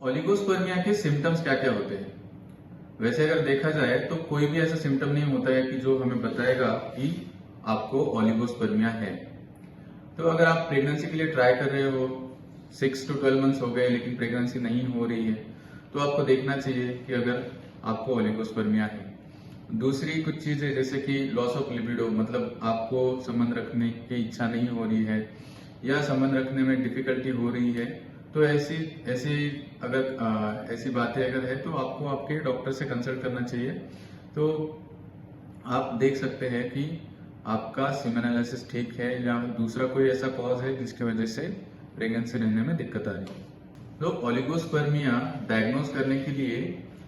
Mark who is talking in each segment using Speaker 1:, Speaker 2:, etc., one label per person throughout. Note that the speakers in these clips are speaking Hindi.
Speaker 1: ओलिगोस्पर्मिया के सिम्टम्स क्या क्या होते हैं? वैसे अगर देखा जाए तो कोई भी ऐसा सिम्टम नहीं होता है कि जो हमें बताएगा कि आपको ओलिगोस्पर्मिया है। तो अगर आप प्रेगनेंसी के लिए ट्राई कर रहे हो, 6 to 12 मंथ्स हो गए लेकिन प्रेगनेंसी नहीं हो रही है, तो आपको देखना चाहिए कि अगर आपको ओलिगोस्पर्मिया है। दूसरी कुछ चीजें जैसे कि लॉस ऑफ लिबिडो, मतलब आपको संबंध रखने की इच्छा नहीं हो रही है या संबंध रखने में डिफिकल्टी हो रही है, तो ऐसी ऐसी अगर ऐसी बातें अगर है तो आपको आपके डॉक्टर से कंसल्ट करना चाहिए। तो आप देख सकते हैं कि आपका सीमेन एनालिसिस ठीक है या दूसरा कोई ऐसा कॉज है जिसकी वजह से प्रेगनेंसी रहने में दिक्कत आ रही है। तो ओलिगोस्पर्मिया डायग्नोज करने के लिए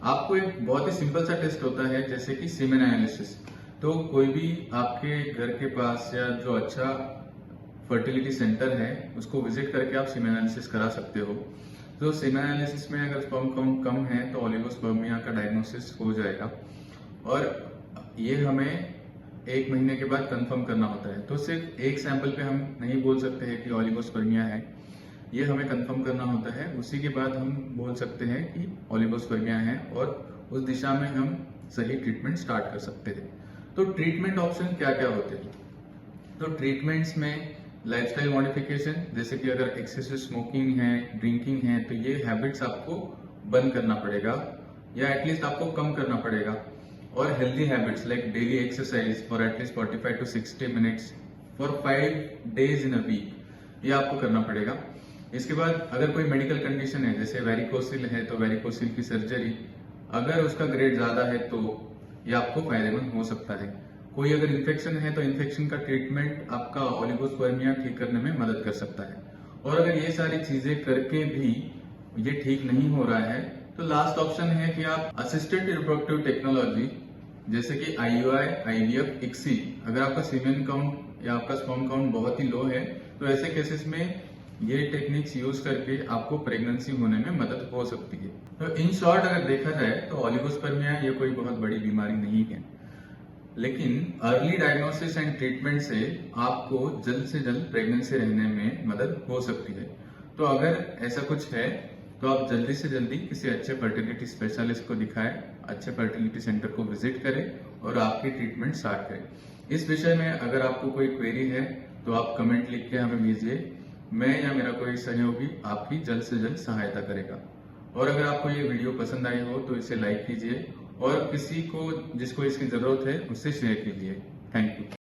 Speaker 1: आपको एक बहुत ही सिंपल सा टेस्ट होता है जैसे कि सीमेन एनालिसिस। तो कोई भी आपके घर के पास या जो अच्छा फर्टिलिटी सेंटर है उसको विजिट करके आप सीमेन एनालिसिस करा सकते हो। तो सीमेन एनालिसिस में अगर स्पर्म काउंट कम है तो ओलिगोस्पर्मिया का डायग्नोसिस हो जाएगा और ये हमें 1 महीने के बाद कंफर्म करना होता है। तो सिर्फ एक सैंपल पे हम नहीं बोल सकते हैं कि ओलिगोस्पर्मिया है, ये हमें कंफर्म करना होता है। उसी के बाद हम बोल सकते हैं कि ओलिगोस्पर्मिया है और उस दिशा में हम सही ट्रीटमेंट स्टार्ट कर सकते हैं। तो ट्रीटमेंट ऑप्शन क्या क्या होते हैं? तो ट्रीटमेंट्स में लाइफस्टाइल मॉडिफिकेशन, जैसे कि अगर एक्सेसिव स्मोकिंग है, ड्रिंकिंग है, तो ये हैबिट्स आपको बंद करना पड़ेगा या एटलीस्ट आपको कम करना पड़ेगा। और healthy habits like daily exercise for at least 45 to 60 minutes for 5 days in a week, ये आपको करना पड़ेगा। इसके बाद अगर कोई मेडिकल कंडीशन है जैसे वेरिकोसिल है तो वेरिकोसिल की सर्जरी, अगर उसका ग्रेड ज्यादा है तो ये आपको फायदेमंद हो सकता है। कोई अगर इन्फेक्शन है तो इन्फेक्शन का ट्रीटमेंट आपका ओलिगोस्पर्मिया ठीक करने में मदद कर सकता है। और अगर ये सारी चीजें करके भी ये ठीक नहीं हो रहा है तो लास्ट ऑप्शन है कि आप असिस्टेड रिप्रोडक्टिव टेक्नोलॉजी जैसे कि IUI, IVF, ICSI, अगर आपका सीमेन काउंट या आपका स्पर्म काउंट बहुत ही लो है तो ऐसे केसेस में ये टेक्निक्स यूज करके आपको प्रेगनेंसी होने में मदद हो सकती है। तो इन शॉर्ट अगर देखा जाए तो ओलिगोस्पर्मिया ये कोई बहुत बड़ी बीमारी नहीं है, लेकिन अर्ली डायग्नोसिस एंड ट्रीटमेंट से आपको जल्द से जल्द प्रेगनेंसी रहने में मदद हो सकती है। तो अगर ऐसा कुछ है तो आप जल्दी से जल्दी किसी अच्छे फर्टिलिटी स्पेशलिस्ट को दिखाएं, अच्छे फर्टिलिटी सेंटर को विजिट करें और आपकी ट्रीटमेंट स्टार्ट करें। इस विषय में अगर आपको कोई क्वेरी है तो आप कमेंट लिख के हमें भेजिए, मैं या मेरा कोई सहयोगी आपकी जल्द से जल्द सहायता करेगा। और अगर आपको ये वीडियो पसंद आई हो तो इसे लाइक कीजिए और किसी को जिसको इसकी जरूरत है उससे शेयर कीजिए। Thank you.